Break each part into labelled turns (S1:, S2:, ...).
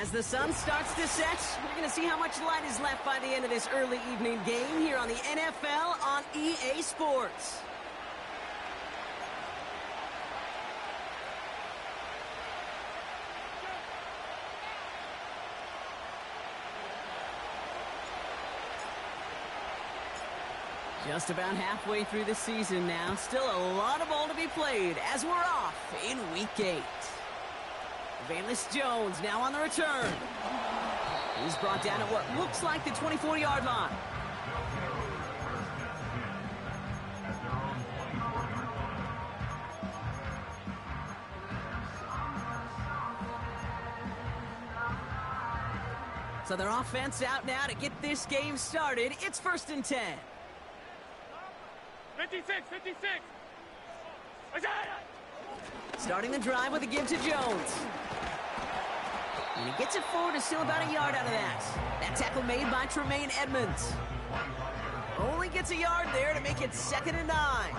S1: As the sun starts to set, we're going to see how much light is left by the end of this early evening game here on the NFL on EA Sports. Just about halfway through the season now. Still a lot of ball to be played as we're off in Week 8. Valus Jones now on the return. He's brought down at what looks like the 24-yard line. So their offense out now to get this game started. It's 1st and 10.
S2: 56, 56.
S1: Starting the drive with a give to Jones. And he gets it forward, is still about a yard out of that. That tackle made by Tremaine Edmonds. Only gets a yard there to make it 2nd and 9.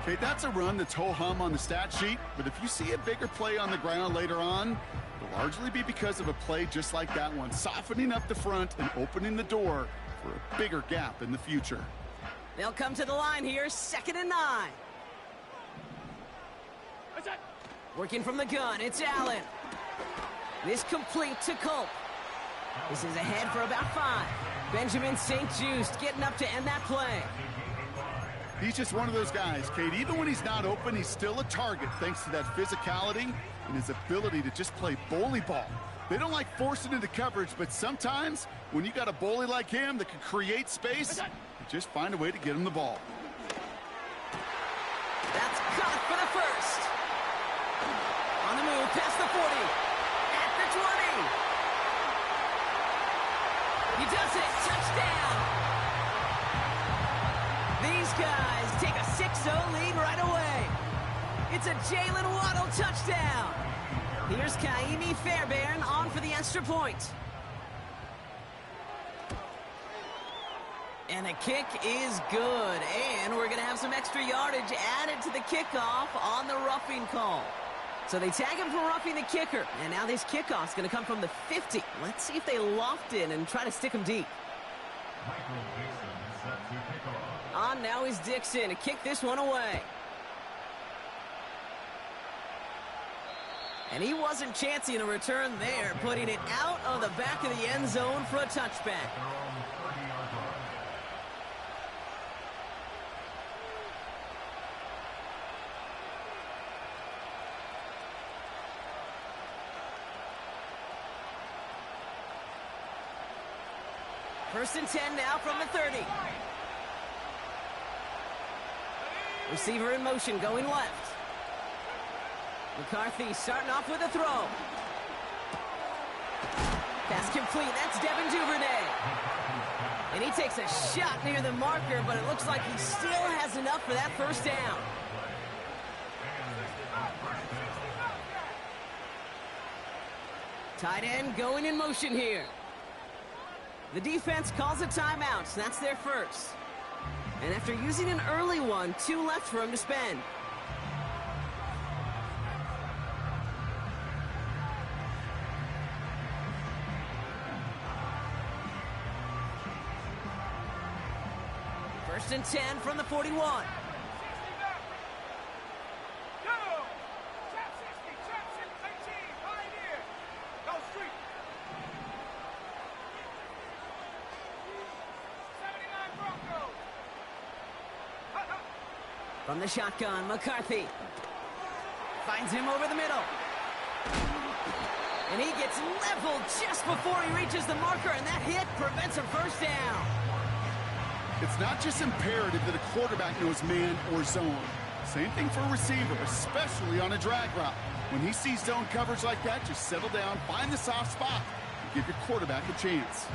S3: Okay, that's a run that's ho-hum on the stat sheet, but if you see a bigger play on the ground later on, it'll largely be because of a play just like that one, softening up the front and opening the door for a bigger gap in the future.
S1: They'll come to the line here, 2nd and 9. Working from the gun, it's Allen. This complete to Culp. This is ahead for about 5. Benjamin St. Just getting up to end that play.
S3: He's just one of those guys, Kate. Even when he's not open, he's still a target thanks to that physicality and his ability to just play bully ball. They don't like forcing into coverage, but sometimes when you got a bully like him that can create space, you just find a way to get him the ball.
S1: That's caught for the first. On the move, past the 40. At the 20. He does it. Touchdown. These guys take a 6-0 lead right away. It's a Jalen Waddle touchdown. Here's Kaimi Fairbairn on for the extra point. And the kick is good. And we're going to have some extra yardage added to the kickoff on the roughing call. So they tag him for roughing the kicker. And now this kickoff's going to come from the 50. Let's see if they loft in and try to stick him deep. On now is Dixon to kick this one away. And he wasn't chancing a return there, putting it out of the back of the end zone for a touchback. First and 10 now from the 30. Receiver in motion, going left. McCarthy starting off with a throw. Pass complete, that's Devin Duvernay. And he takes a shot near the marker, but it looks like he still has enough for that first down. Tight end going in motion here. The defense calls a timeout, so that's their first. And after using an early one, 2 left for him to spend. First and 10 from the 41. From the shotgun, McCarthy finds him over the middle. And he gets leveled just before he reaches the marker, and that hit prevents a first down.
S3: It's not just imperative that a quarterback knows man or zone. Same thing for a receiver, especially on a drag route. When he sees zone coverage like that, just settle down, find the soft spot, and give your quarterback a chance.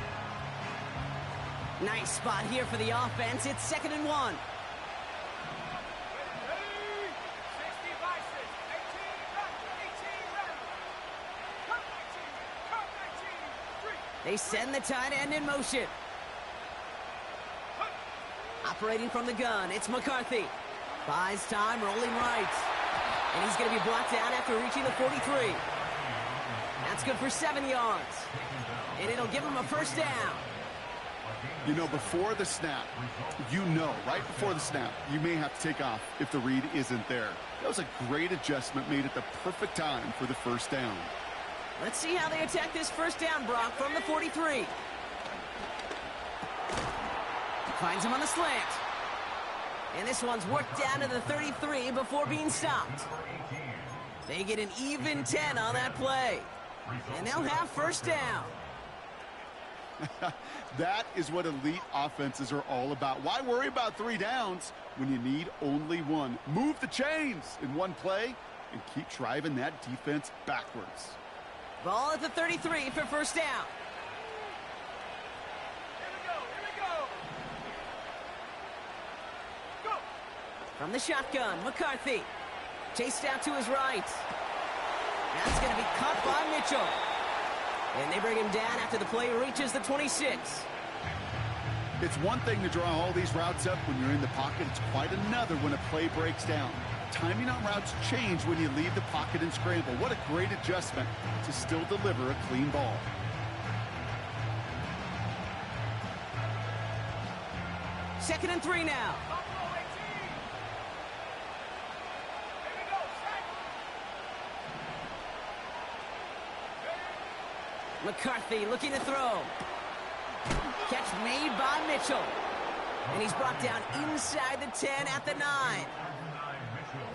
S1: Nice spot here for the offense. It's 2nd and 1. They send the tight end in motion. Operating from the gun, it's McCarthy. Buys time, rolling right. And he's going to be blocked down after reaching the 43. That's good for 7 yards. And it'll give him a first down.
S3: You know, before the snap, right before the snap, you may have to take off if the read isn't there. That was a great adjustment made at the perfect time for the first down.
S1: Let's see how they attack this first down, Brock, from the 43. Finds him on the slant. And this one's worked down to the 33 before being stopped. They get an even 10 on that play. And they'll have first down.
S3: That is what elite offenses are all about. Why worry about 3 downs when you need only 1? Move the chains in one play and keep driving that defense backwards.
S1: Ball at the 33 for first down.
S2: Here we go.
S1: From the shotgun, McCarthy. Chased out to his right. That's going to be caught by Mitchell. And they bring him down after the play reaches the 26.
S3: It's one thing to draw all these routes up when you're in the pocket. It's quite another when a play breaks down. Timing on routes change when you leave the pocket and scramble. What a great adjustment to still deliver a clean ball.
S1: Second and 3 now. McCarthy looking to throw. Catch made by Mitchell. And he's brought down inside the 10 at the 9.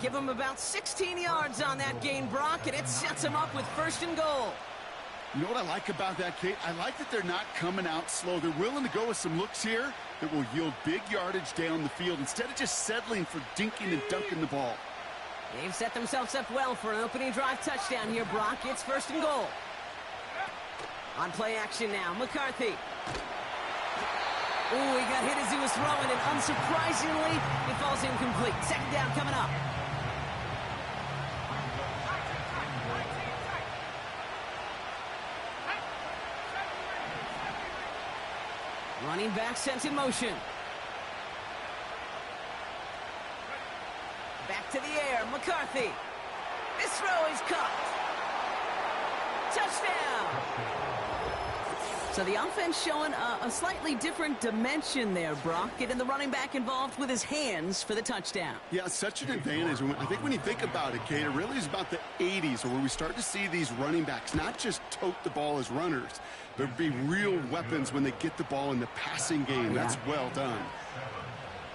S1: Give him about 16 yards on that gain, Brock, and it sets him up with first and goal.
S3: You know what I like about that, Kate? I like that they're not coming out slow. They're willing to go with some looks here that will yield big yardage down the field instead of just settling for dinking and dunking the ball.
S1: They've set themselves up well for an opening drive touchdown here, Brock. It's first and goal. On play action now, McCarthy. Ooh, he got hit as he was throwing, and unsurprisingly, it falls incomplete. Second down coming up. Running back sent in motion. Back to the air, McCarthy. This throw is caught. Touchdown! So the offense showing a slightly different dimension there, Brock, getting the running back involved with his hands for the touchdown.
S3: Yeah, such an advantage. I think when you think about it, Kate, it really is about the 80s where we start to see these running backs not just tote the ball as runners, but be real weapons when they get the ball in the passing game.
S1: Yeah.
S3: That's well done.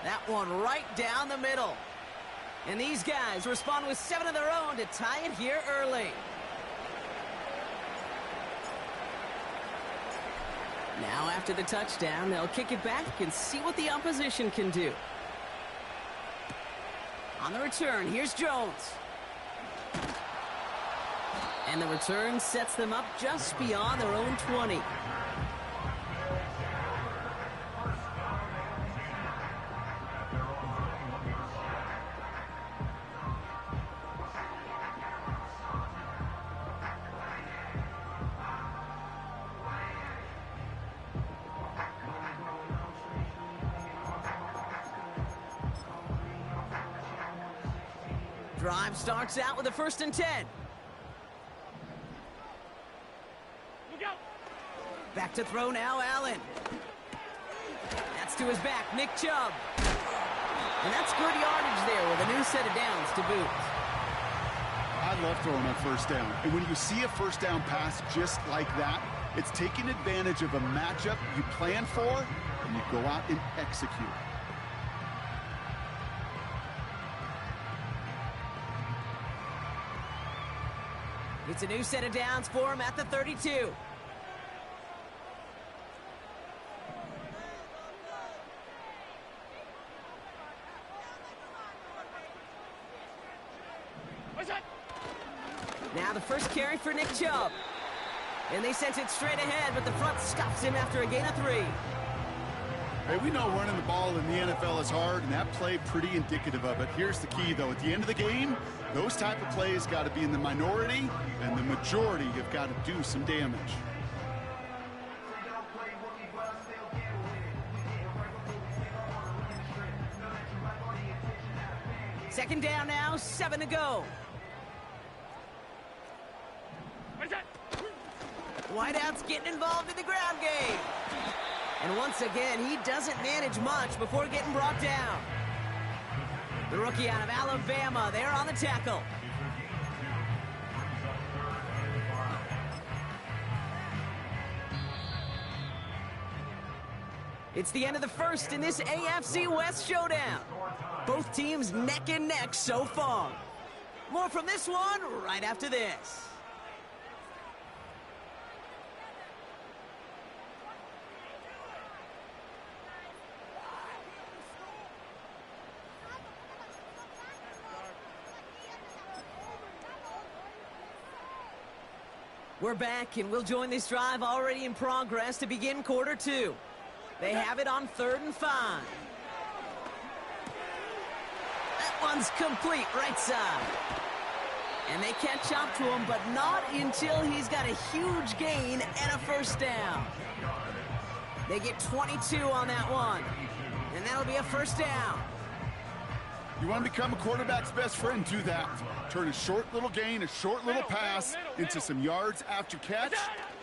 S1: That one right down the middle. And these guys respond with 7 of their own to tie it here early. Now after the touchdown, they'll kick it back and see what the opposition can do. On the return, here's Jones. And the return sets them up just beyond their own 20. Drive starts out with a 1st and 10. Back to throw now, Allen. That's to his back, Nick Chubb. And that's good yardage there with a new set of downs to boot.
S3: I love throwing on first down. And when you see a first down pass just like that, it's taking advantage of a matchup you plan for, and you go out and execute.
S1: It's a new set of downs for him at the 32. Now the first carry for Nick Chubb. And they sent it straight ahead, but the front stops him after a gain of 3.
S3: Hey, we know running the ball in the NFL is hard, and that play pretty indicative of it. Here's the key, though. At the end of the game, those type of plays got to be in the minority, and the majority have got to do some damage.
S1: Second down now, 7 to go. Wideout's getting involved in the ground game. And once again, he doesn't manage much before getting brought down. The rookie out of Alabama, there on the tackle. It's the end of the first in this AFC West showdown. Both teams neck and neck so far. More from this one right after this. We're back, and we'll join this drive already in progress to begin quarter two. They have it on 3rd and 5. That one's complete right side. And they catch up to him, but not until he's got a huge gain and a first down. They get 22 on that one, and that'll be a first down.
S3: You want to become a quarterback's best friend, do that. Turn a short little gain, a short little pass into some yards after catch,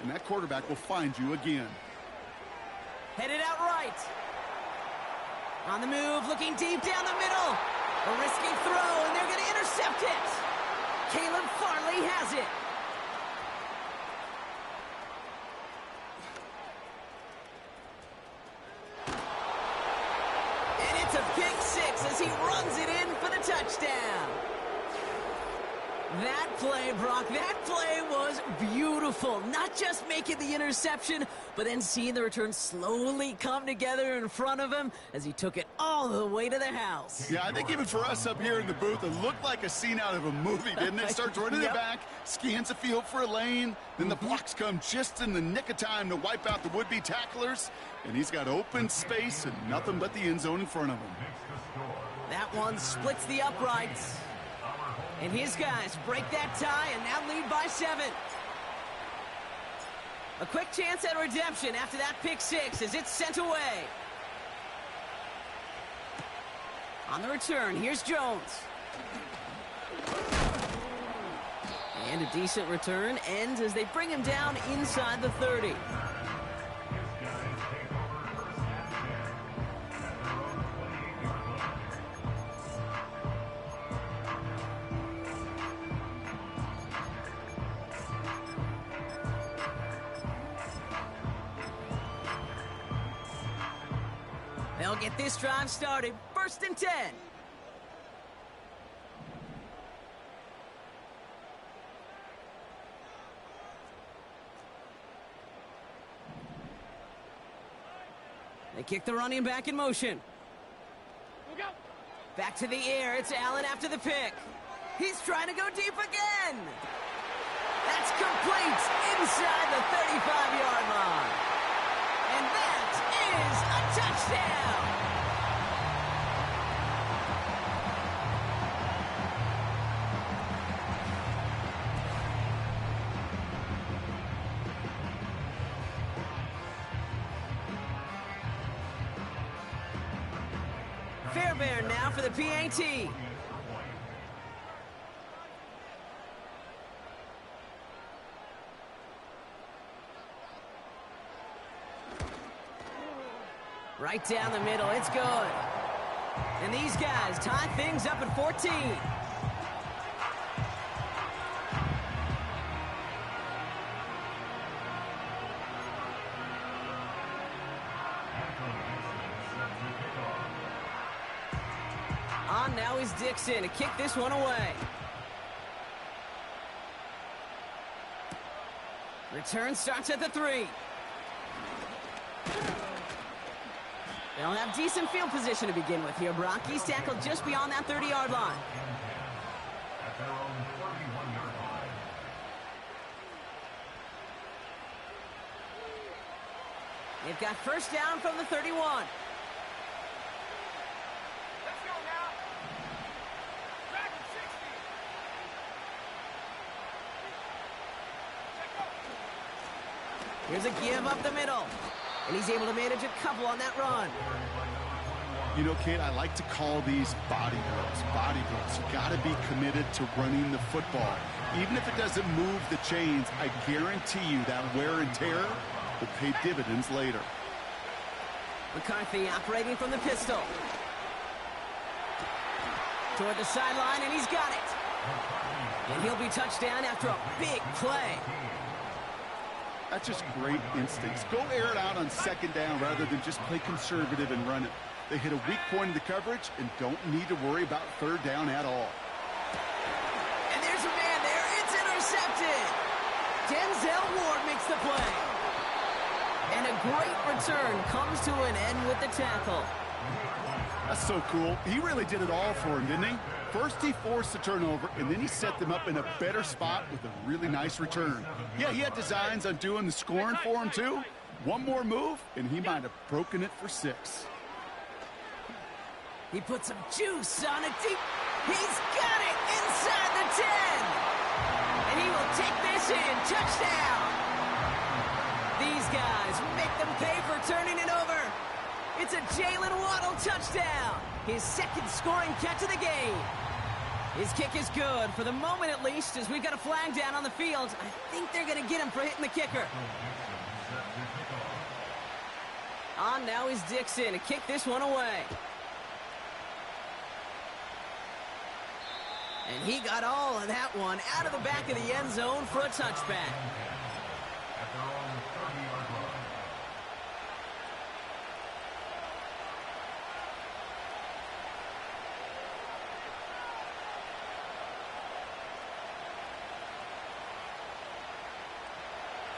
S3: and that quarterback will find you again.
S1: Headed out right. On the move, looking deep down the middle. A risky throw, and they're going to intercept it. Caleb Farley has it. And it's a pick six as he runs it in for the touchdown. That play, Brock, that play was beautiful. Not just making the interception, but then seeing the return slowly come together in front of him as he took it all the way to the house.
S3: Yeah, I think even for us up here in the booth, it looked like a scene out of a movie, didn't it? Starts running
S1: Yep.
S3: the back, scans the field for a lane, then the blocks come just in the nick of time to wipe out the would-be tacklers, and he's got open space and nothing but the end zone in front of him.
S1: That one splits the uprights. And his guys break that tie and now lead by 7. A quick chance at redemption after that pick six as it's sent away. On the return, here's Jones. And a decent return ends as they bring him down inside the 30. They'll get this drive started. 1st and 10. They kick the running back in motion. Back to the air. It's Allen after the pick. He's trying to go deep again. That's complete inside the 35-yard line. And that is a touchdown. Fairbairn now for the PAT. Right down the middle, it's good. And these guys tie things up at 14. On now is Dixon to kick this one away. Return starts at the 3. They'll have decent field position to begin with here, Brock. He's tackled just beyond that 30-yard line. They've got first down from the 31.
S2: Let's go now. Back at 60.
S1: Here's a give up the middle. And he's able to manage a couple on that run.
S3: You know, Kate, I like to call these body drills. Body drills. You got to be committed to running the football. Even if it doesn't move the chains, I guarantee you that wear and tear will pay dividends later.
S1: McCarthy operating from the pistol. Toward the sideline, and he's got it. And he'll be touchdown after a big play.
S3: That's just great instincts. Go air it out on second down rather than just play conservative and run it. They hit a weak point in the coverage and don't need to worry about third down at all.
S1: And there's a man there. It's intercepted. Denzel Ward makes the play. And a great return comes to an end with the tackle.
S3: That's so cool. He really did it all for him, didn't he? First he forced the turnover, and then he set them up in a better spot with a really nice return. Yeah, he had designs on doing the scoring for him, too. One more move, and he might have broken it for 6.
S1: He put some juice on it deep. He's got it inside the 10. And he will take this in. Touchdown. These guys make them pay for turning it over. It's a Jalen Waddle touchdown. His second scoring catch of the game. His kick is good, for the moment at least, as we've got a flag down on the field. I think they're going to get him for hitting the kicker. On now is Dixon to kick this one away. And he got all of that one out of the back of the end zone for a touchback.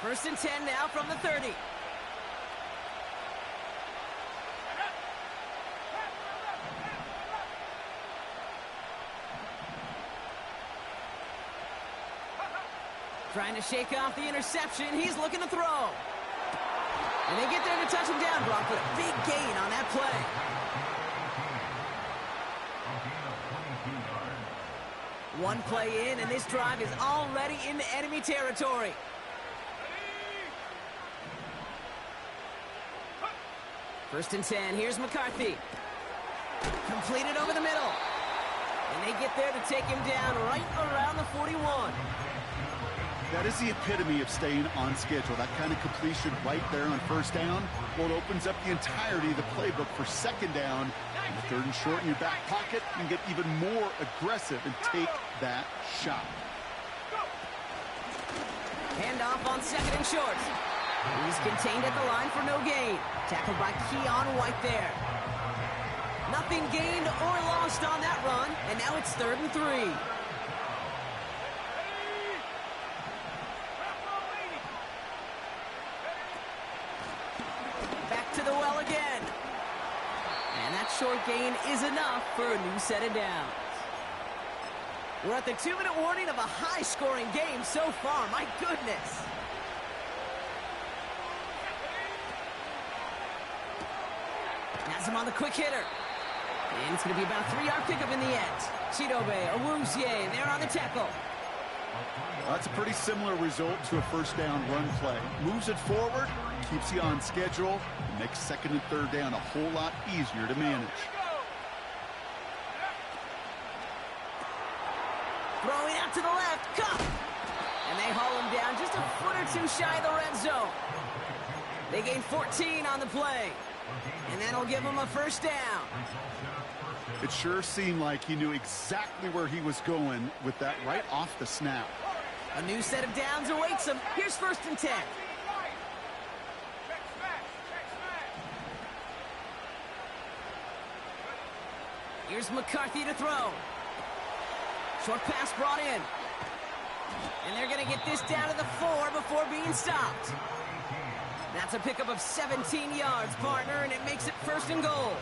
S1: First and 10 now from the 30. Trying to shake off the interception. He's looking to throw. And they get there to touch him down. Brock with a big gain on that play. One play in, and this drive is already into enemy territory. First and 10. Here's McCarthy. Completed over the middle. And they get there to take him down right around the 41.
S3: That is the epitome of staying on schedule. That kind of completion right there on first down. Well, it opens up the entirety of the playbook for second down. And third and short in your back pocket, you can get even more aggressive and take that shot.
S1: Handoff on second and short. He's contained at the line for no gain. Tackled by Keon White there. Nothing gained or lost on that run, and now it's 3rd and 3. Back to the well again. And that short gain is enough for a new set of downs. We're at the 2-minute warning of a high-scoring game so far. My goodness. Has him on the quick hitter. And it's going to be about a 3-yard pickup in the end. Chidobe Awuzie there on the tackle.
S3: Well, that's a pretty similar result to a first down run play. Moves it forward, keeps you on schedule, and makes second and third down a whole lot easier to manage.
S1: Throwing out to the left, Cup. And they haul him down just a foot or two shy of the red zone. They gain 14 on the play. And that'll give him a first down.
S3: It sure seemed like he knew exactly where he was going with that right off the snap.
S1: A new set of downs awaits him. Here's 1st and 10. Here's McCarthy to throw. Short pass brought in. And they're going to get this down to the 4 before being stopped. That's a pickup of 17 yards, partner, and it makes it 1st and goal.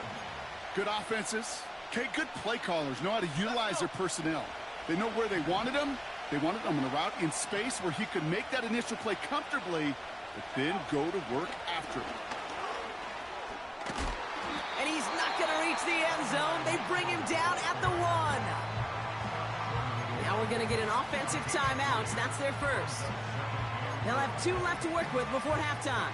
S3: Good offenses. Okay, good play callers know how to utilize their personnel. They know where they wanted him. They wanted him on a route in space where he could make that initial play comfortably, but then go to work after it.
S1: And he's not going to reach the end zone. They bring him down at the 1. Now we're going to get an offensive timeout. That's their first. They'll have 2 left to work with before halftime.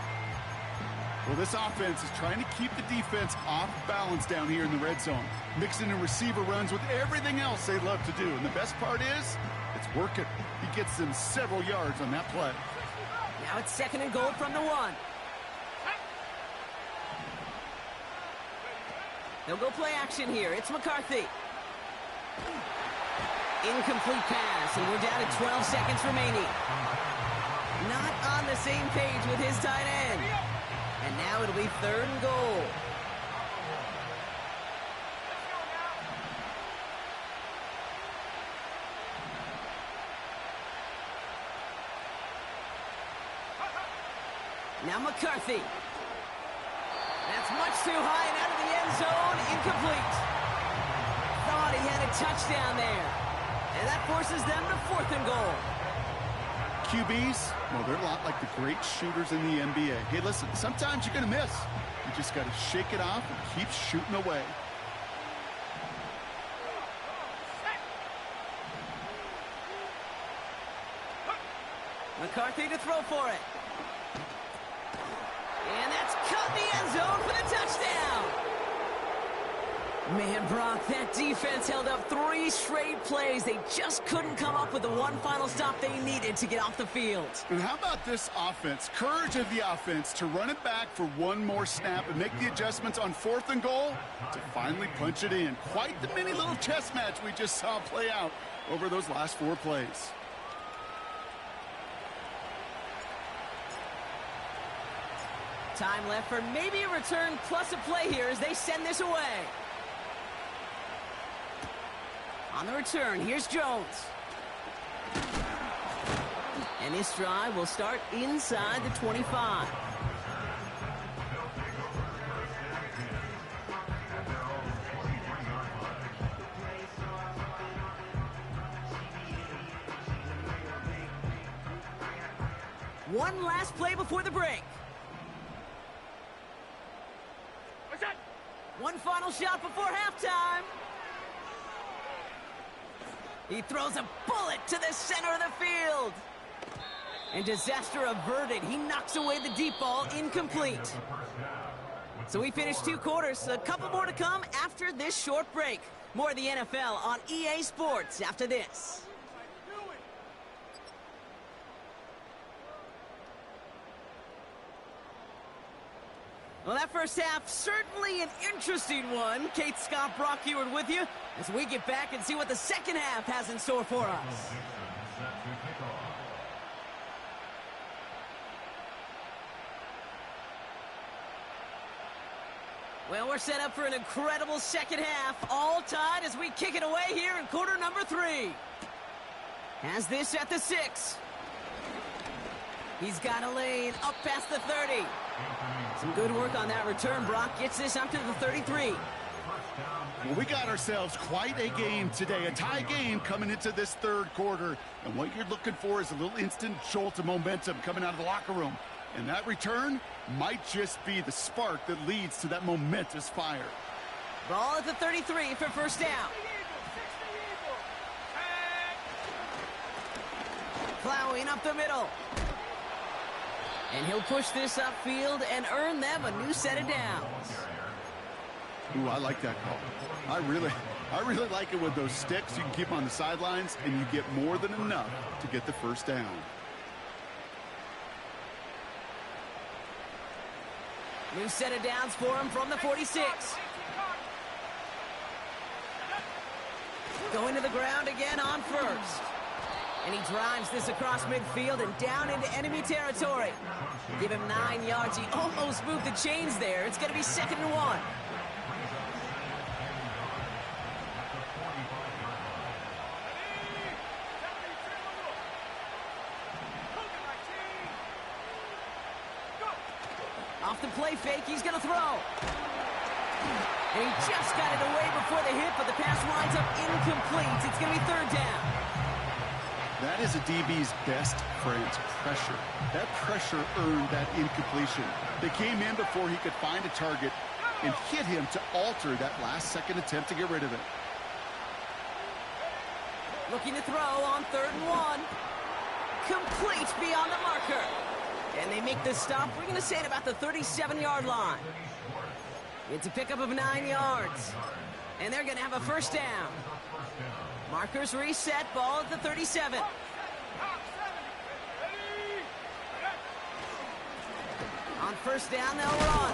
S3: Well, this offense is trying to keep the defense off balance down here in the red zone, mixing in receiver runs with everything else they love to do. And the best part is, it's working. He gets them several yards on that play.
S1: Now it's 2nd and goal from the 1. They'll go play action here. It's McCarthy. Incomplete pass, and we're down to 12 seconds remaining. Not on the same page with his tight end. And now it'll be 3rd and goal. Now McCarthy. That's much too high and out of the end zone. Incomplete. Thought he had a touchdown there. And that forces them to 4th and goal.
S3: QBs, well, they're a lot like the great shooters in the NBA. Hey, listen, sometimes you're going to miss. You just got to shake it off and keep shooting away.
S1: McCarthy to throw for it. And that's caught in the end zone for the touchdown. Man, Brock, that defense held up 3 straight plays. They just couldn't come up with the one final stop they needed to get off the field.
S3: And how about this offense? Courage of the offense to run it back for one more snap and make the adjustments on 4th and goal to finally punch it in. Quite the mini little chess match we just saw play out over those last 4 plays.
S1: Time left for maybe a return plus a play here as they send this away. On the return, here's Jones. And his drive will start inside the 25. One last play before the break. One final shot before halftime. He throws a bullet to the center of the field. And disaster averted. He knocks away the deep ball, incomplete. So we finished 2 quarters. A couple more to come after this short break. More of the NFL on EA Sports after this. Well, that first half, certainly an interesting one. Kate, Scott, Brock Ewart with you as we get back and see what the second half has in store for us. Well, we're set up for an incredible second half. All tied as we kick it away here in quarter number 3. Has this at the 6. He's got a lane up past the 30. Some good work on that return. Brock gets this up to the 33.
S3: Well, we got ourselves quite a game today, a tie game coming into this 3rd quarter. And what you're looking for is a little instant jolt of momentum coming out of the locker room. And that return might just be the spark that leads to that momentous fire.
S1: Ball at the 33 for first down. Plowing up the middle. And he'll push this upfield and earn them a new set of downs.
S3: Ooh, I like that call. I really like it with those sticks. You can keep on the sidelines, and you get more than enough to get the first down.
S1: New set of downs for him from the 46. Going to the ground again on first. And he drives this across midfield and down into enemy territory. Give him 9 yards. He almost moved the chains there. It's going to be 2nd and 1. Off the play fake, he's going to throw. And he just got it away before the hit, but the pass winds up incomplete. It's going to be 3rd down.
S3: That is a DB's best friend, pressure. That pressure earned that incompletion. They came in before he could find a target and hit him to alter that last-second attempt to get rid of it.
S1: Looking to throw on 3rd and 1. Complete beyond the marker. And they make the stop, we're going to say, at about the 37-yard line. It's a pickup of 9 yards. And they're going to have a first down. Markers reset, ball at the 37. On first down, they'll run.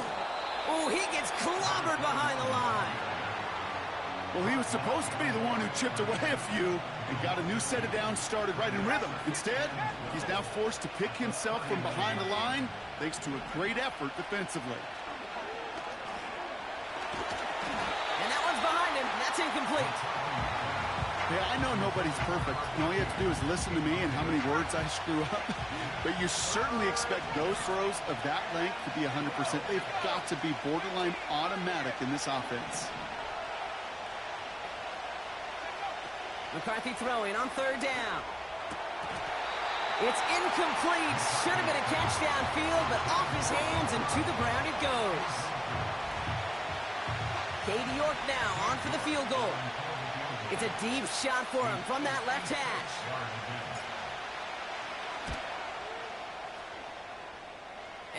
S1: Oh, he gets clobbered behind the line.
S3: Well, he was supposed to be the one who chipped away a few and got a new set of downs started right in rhythm. Instead, he's now forced to pick himself from behind the line thanks to a great effort defensively.
S1: And that one's behind him. That's incomplete.
S3: Yeah, I know nobody's perfect. And all you have to do is listen to me and how many words I screw up. But you certainly expect those throws of that length to be 100%. They've got to be borderline automatic in this offense.
S1: McCarthy throwing on third down. It's incomplete. Should have been a catch downfield, but off his hands and to the ground it goes. Katie York now on for the field goal. It's a deep shot for him from that left hash.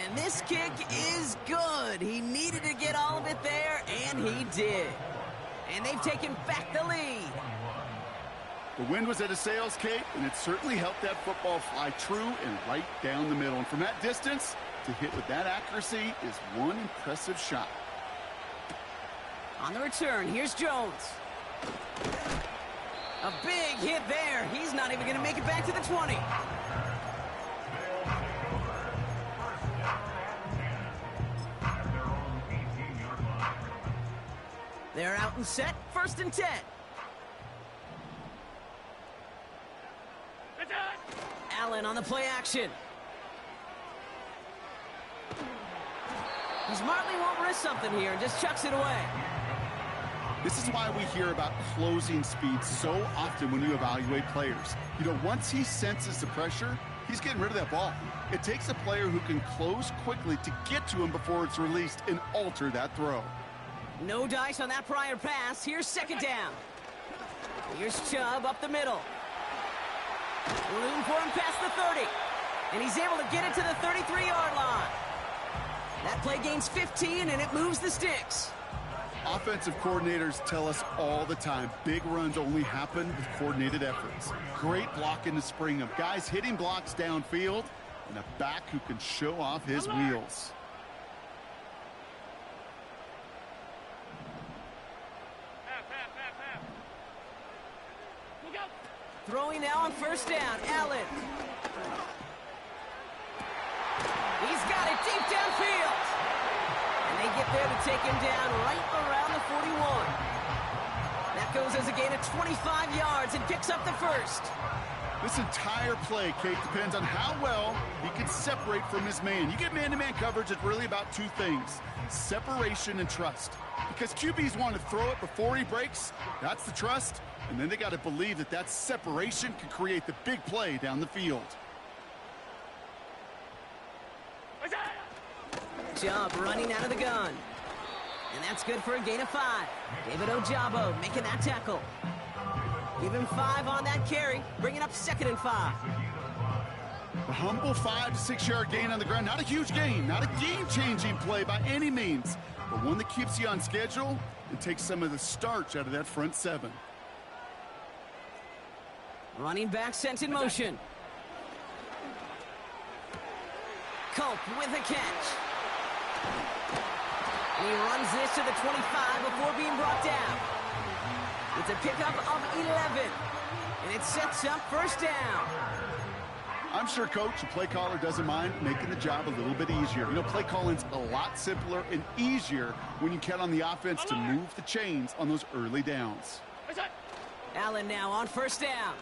S1: And this kick is good. He needed to get all of it there, and he did. And they've taken back the lead.
S3: The wind was at a sails, Kate, and it certainly helped that football fly true and right down the middle. And from that distance, to hit with that accuracy is one impressive shot.
S1: On the return, here's Jones. A big hit there. He's not even going to make it back to the 20. They're out and set, 1st and 10. Allen on the play action. He smartly won't risk something here and just chucks it away.
S3: This is why we hear about closing speed so often when you evaluate players. You know, once he senses the pressure, he's getting rid of that ball. It takes a player who can close quickly to get to him before it's released and alter that throw.
S1: No dice on that prior pass. Here's 2nd down. Here's Chubb up the middle. Room for him past the 30. And he's able to get it to the 33-yard line. That play gains 15, and it moves the sticks.
S3: Offensive coordinators tell us all the time, big runs only happen with coordinated efforts. Great block in the spring of guys hitting blocks downfield and a back who can show off his wheels.
S1: Throwing now on 1st down, Allen. He's got it deep downfield. And they get there to take him down right around the 41. That goes as a gain of 25 yards and picks up the 1st.
S3: This entire play, Kate, depends on how well he can separate from his man. You get man-to-man coverage, it's really about 2 things, separation and trust. Because QBs want to throw it before he breaks, that's the trust, and then they got to believe that that separation can create the big play down the field.
S1: Job running out of the gun. And that's good for a gain of 5. David Ojabo making that tackle. Give him 5 on that carry, bringing up 2nd and 5.
S3: A humble 5 to 6 yard gain on the ground. Not a huge gain, not a game-changing play by any means, but one that keeps you on schedule and takes some of the starch out of that front 7.
S1: Running back sent in motion. Culp with a catch. And he runs this to the 25 before being brought down. It's a pickup of 11. And it sets up 1st down.
S3: I'm sure coach and play caller doesn't mind making the job a little bit easier. You know, play calling's a lot simpler and easier when you count on the offense to move the chains on those early downs.
S1: Allen now on 1st down.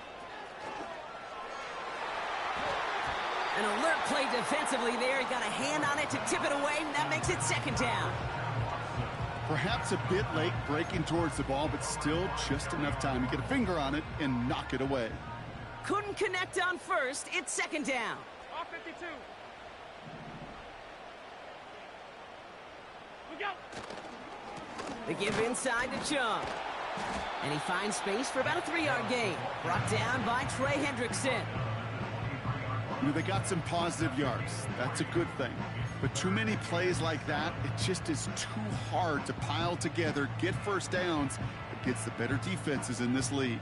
S1: An alert play defensively there. He got a hand on it to tip it away, and that makes it 2nd down.
S3: Perhaps a bit late breaking towards the ball, but still just enough time to get a finger on it and knock it away.
S1: Couldn't connect on 1st. It's 2nd down.
S2: Off 52. Look out.
S1: They give inside to Chubb. And he finds space for about a 3-yard gain. Brought down by Trey Hendrickson.
S3: You know, they got some positive yards. That's a good thing. But too many plays like that, it just is too hard to pile together, get first downs against the better defenses in this league.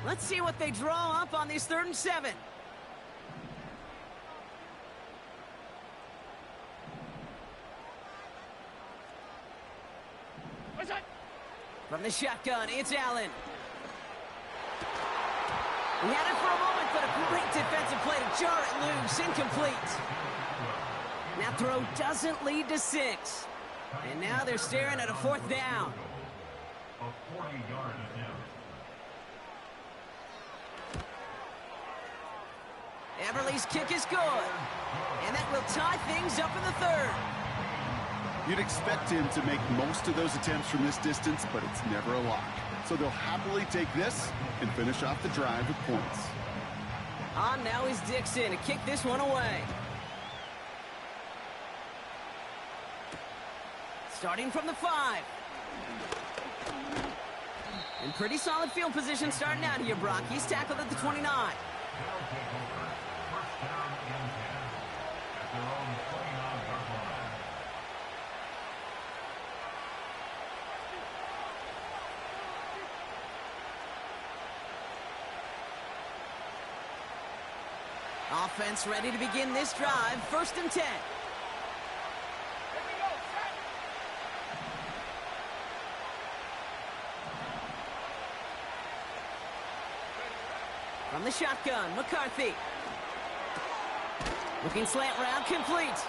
S1: Let's see what they draw up on these 3rd and 7. From the shotgun, it's Allen. He had it for a moment, but a great defensive play to jar it loose. Incomplete. That throw doesn't lead to 6. And now they're staring at a 4th down.
S4: A 40-yard attempt.
S1: Everly's kick is good. And that will tie things up in the 3rd.
S3: You'd expect him to make most of those attempts from this distance, but it's never a lock. So they'll happily take this and finish off the drive with points.
S1: On now is Dixon to kick this one away. Starting from the 5. In pretty solid field position starting out here, Brock. He's tackled at the 29.
S4: First down and 10 at their own 29-yard line.
S1: Offense ready to begin this drive. 1st and 10. From the shotgun, McCarthy. Looking slant route, complete.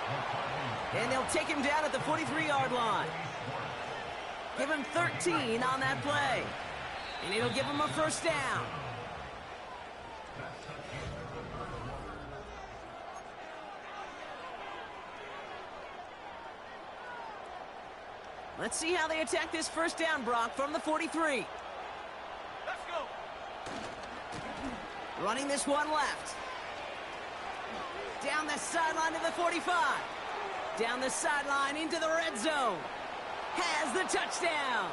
S1: And they'll take him down at the 43-yard line. Give him 13 on that play. And it'll give him a 1st down. Let's see how they attack this 1st down, Brock, from the 43.
S2: Let's go.
S1: Running this one left. Down the sideline to the 45. Down the sideline into the red zone. Has the touchdown.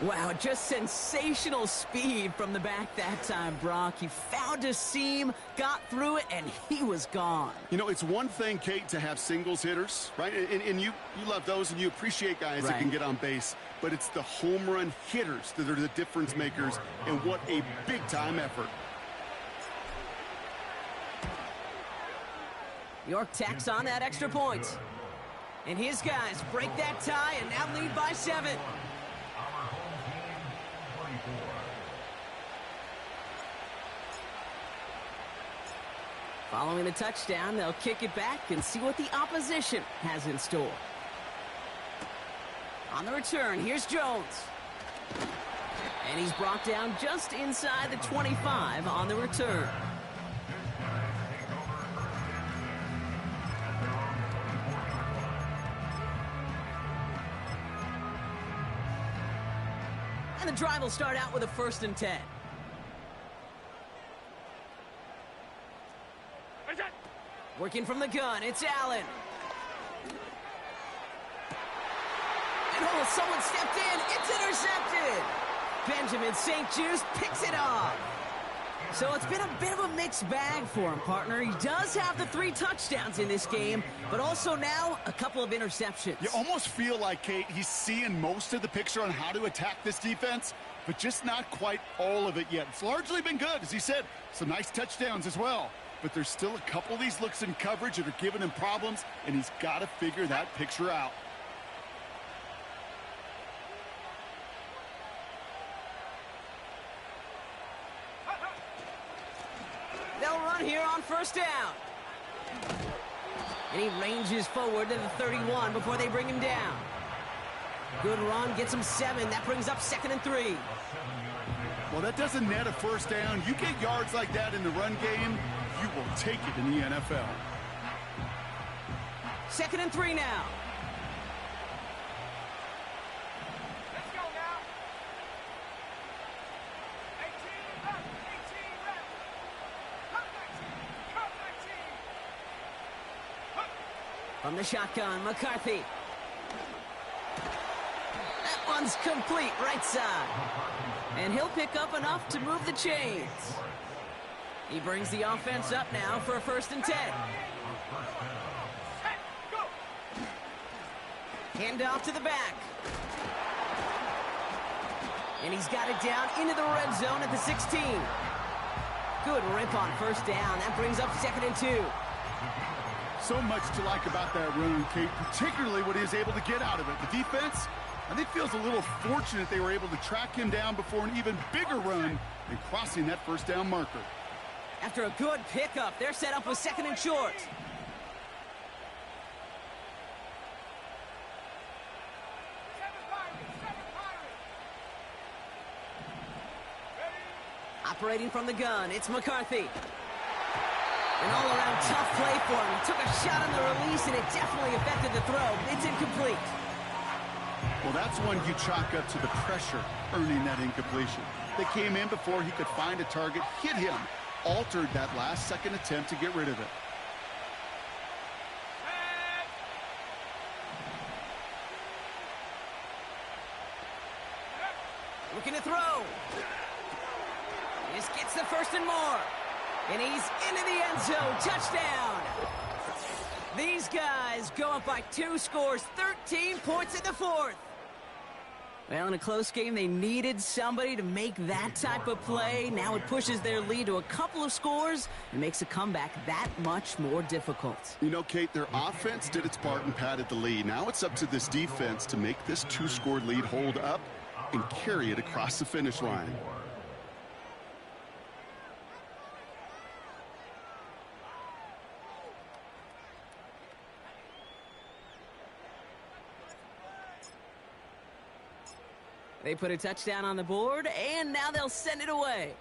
S1: Wow, just sensational speed from the back that time, Brock. He found a seam, got through it, and he was gone.
S3: You know, it's one thing, Kate, to have singles hitters, right? And you love those, and you appreciate guys that can get on base. But it's the home run hitters that are the difference makers, and what a big-time effort.
S1: York tacks on that extra point. And his guys break that tie and now lead by 7. Following the touchdown, they'll kick it back and see what the opposition has in store. On the return, here's Jones. And he's brought down just inside the 25 on the return. And the drive will start out with a 1st and 10. Working from the gun, it's Allen. And oh, someone stepped in. It's intercepted. Benjamin St. Juste picks it off. So it's been a bit of a mixed bag for him, partner. He does have the 3 touchdowns in this game, but also now a couple of interceptions.
S3: You almost feel like, Kate, he's seeing most of the picture on how to attack this defense, but just not quite all of it yet. It's largely been good, as he said. Some nice touchdowns as well. But there's still a couple of these looks in coverage that are giving him problems, and he's got to figure that picture out.
S1: They'll run here on 1st down. And he ranges forward to the 31 before they bring him down. Good run, gets him 7. That brings up 2nd and 3.
S3: Well, that doesn't net a 1st down. You get yards like that in the run game, you will take it in the NFL.
S1: 2nd and 3 now.
S2: Let's go now. 18 left. 18 left. Cut 19. Cut 19.
S1: From the shotgun, McCarthy. That one's complete, right side. And he'll pick up enough to move the chains. He brings the offense up now for a 1st and 10.
S2: Set, go!
S1: Hand off to the back. And he's got it down into the red zone at the 16. Good rip on 1st down. That brings up 2nd and 2.
S3: So much to like about that run, Kate, particularly what he was able to get out of it. The defense, I think, feels a little fortunate they were able to track him down before an even bigger run and crossing that 1st down marker.
S1: After a good pickup, they're set up with 2nd and short.
S2: Seven Pirates! Ready?
S1: Operating from the gun, it's McCarthy. An all-around tough play for him. He took a shot on the release, and it definitely affected the throw. It's incomplete.
S3: Well, that's one you chalk up to the pressure earning that incompletion. They came in before he could find a target, hit him, altered that last-second attempt to get rid of it.
S1: Looking to throw. This gets the 1st and more. And he's into the end zone. Touchdown. These guys go up by 2 scores, 13 points in the 4th. Well, in a close game, they needed somebody to make that type of play. Now it pushes their lead to a couple of scores and makes a comeback that much more difficult.
S3: You know, Kate, their offense did its part and padded the lead. Now it's up to this defense to make this 2-score lead hold up and carry it across the finish line.
S1: They put a touchdown on the board, and now they'll send it away.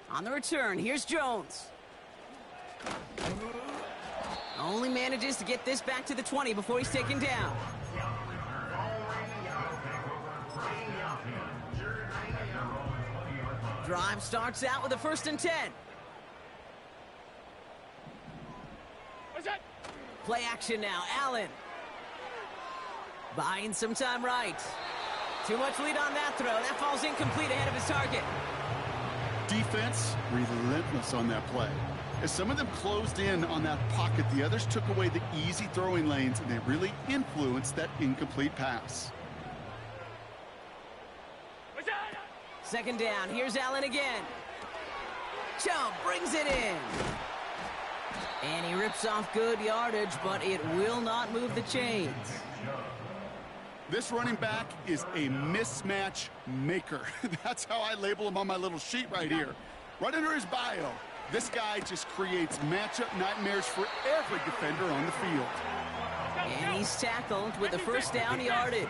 S1: On the return, here's Jones. Only manages to get this back to the 20 before he's taken down. Drive starts out with a 1st and 10.
S2: What's that?
S1: Play action now, Allen. Buying some time right. Too much lead on that throw. That falls incomplete ahead of his target.
S3: Defense, relentless on that play. As some of them closed in on that pocket, the others took away the easy throwing lanes, and they really influenced that incomplete pass.
S2: What's that?
S1: 2nd down. Here's Allen again. Chubb brings it in. And he rips off good yardage, but it will not move the chains.
S3: This running back is a mismatch maker. That's how I label him on my little sheet right here. Right under his bio, this guy just creates matchup nightmares for every defender on the field.
S1: And he's tackled with the 1st down yardage.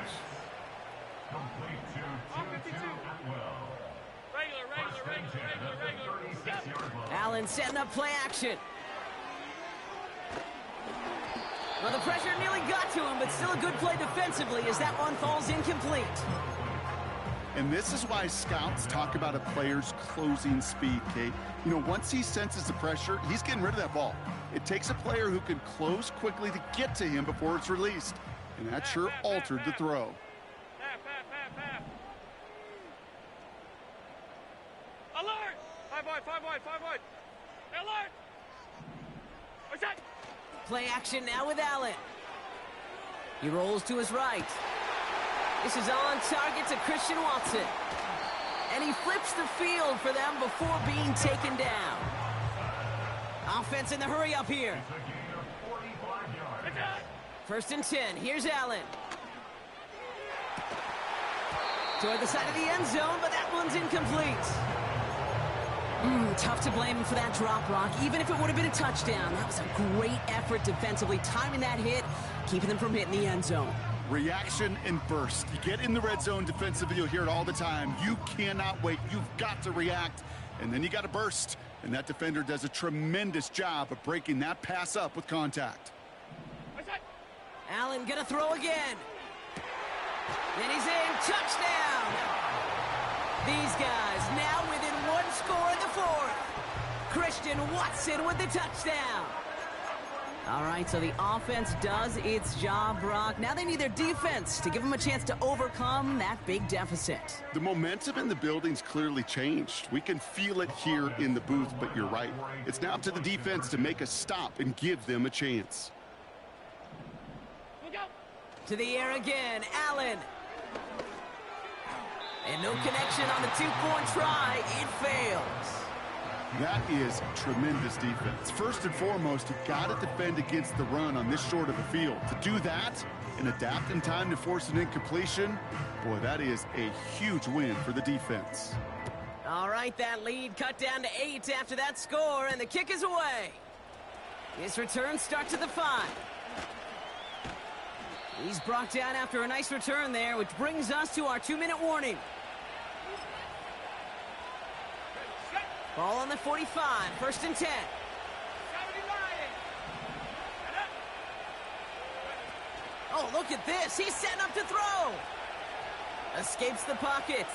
S4: Complete to
S2: All 52. Regular. Step.
S1: Allen setting up play action. Well, the pressure nearly got to him, but still a good play defensively as that one falls incomplete.
S3: And this is why scouts talk about a player's closing speed, Kate. You know, once he senses the pressure, he's getting rid of that ball. It takes a player who can close quickly to get to him before it's released. And that sure altered the throw.
S2: Half. Alert! 5 wide. Alert! What's that?
S1: Play action now with Allen. He rolls to his right. This is on target to Christian Watson. And he flips the field for them before being taken down. Offense in the hurry up here. 1st and 10. Here's Allen. Toward the side of the end zone, but that one's incomplete. Tough to blame him for that drop, Rock. Even if it would have been a touchdown, that was a great effort defensively, timing that hit, keeping them from hitting the end zone.
S3: Reaction and burst. You get in the red zone defensively, you'll hear it all the time. You cannot wait. You've got to react, and then you got to burst. And that defender does a tremendous job of breaking that pass up with contact.
S2: What's that?
S1: Allen gonna throw again. And he's in. Touchdown! These guys now within 1 score in the 4th. Christian Watson with the touchdown. All right, so the offense does its job, Brock. Now they need their defense to give them a chance to overcome that big deficit.
S3: The momentum in the building's clearly changed. We can feel it here in the booth, but you're right. It's now up to the defense to make a stop and give them a chance.
S2: Look out!
S1: To the air again, Allen. And no connection on the two-point try. It fails.
S3: That is tremendous defense. First and foremost, you got to defend against the run on this short of a field. To do that and adapt in time to force an incompletion, boy, that is a huge win for the defense.
S1: All right, that lead cut down to 8 after that score, and the kick is away. His return starts at the 5. He's brought down after a nice return there, which brings us to our 2-minute warning. Ball on the 45, 1st and 10. Oh, look at this. He's setting up to throw. Escapes the pocket.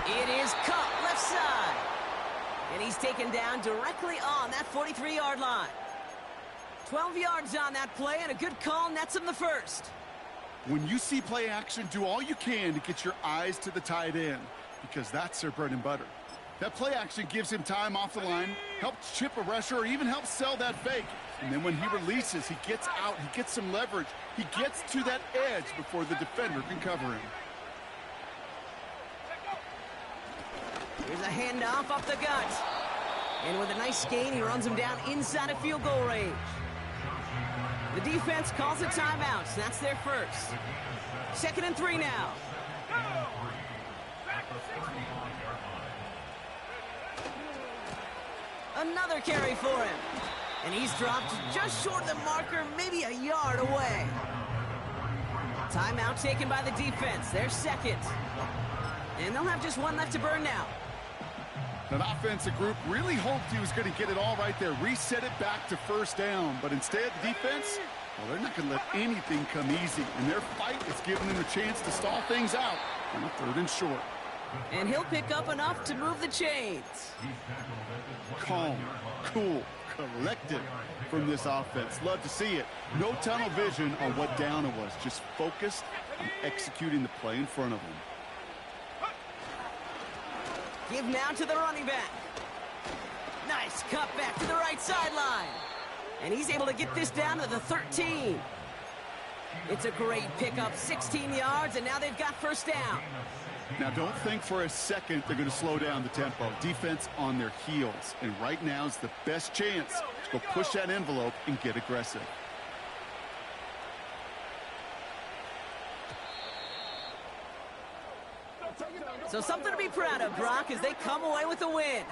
S1: It is caught left side. And he's taken down directly on that 43-yard line. 12 yards on that play, and a good call nets him the first.
S3: When you see play action, do all you can to get your eyes to the tight end, because that's their bread and butter. That play action gives him time off the line, helps chip a rusher, or even helps sell that fake. And then when he releases, he gets out, he gets some leverage. He gets to that edge before the defender can cover him.
S1: Here's a handoff up the gut. And with a nice gain, he runs him down inside of field goal range. The defense calls a timeout. So that's their first. 2nd and 3 now. Another carry for him. And he's dropped just short of the marker, maybe a yard away. Timeout taken by the defense. Their second. And they'll have just one left to burn now.
S3: That offensive group really hoped he was going to get it all right there, reset it back to 1st down. But instead, the defense, well, they're not going to let anything come easy. And their fight is giving them a chance to stall things out on a 3rd and short.
S1: And he'll pick up enough to move the chains.
S3: Calm, cool, collected from this offense. Love to see it. No tunnel vision on what down it was. Just focused on executing the play in front of them.
S1: Give now to the running back. Nice cut back to the right sideline. And he's able to get this down to the 13. It's a great pickup, 16 yards, and now they've got 1st down.
S3: Now, don't think for a second they're going to slow down the tempo. Defense on their heels. And right now is the best chance to go push that envelope and get aggressive.
S1: So something to be proud of, Brock, as they come away with a win.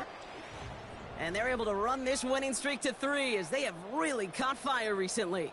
S1: And they're able to run this winning streak to 3 as they have really caught fire recently.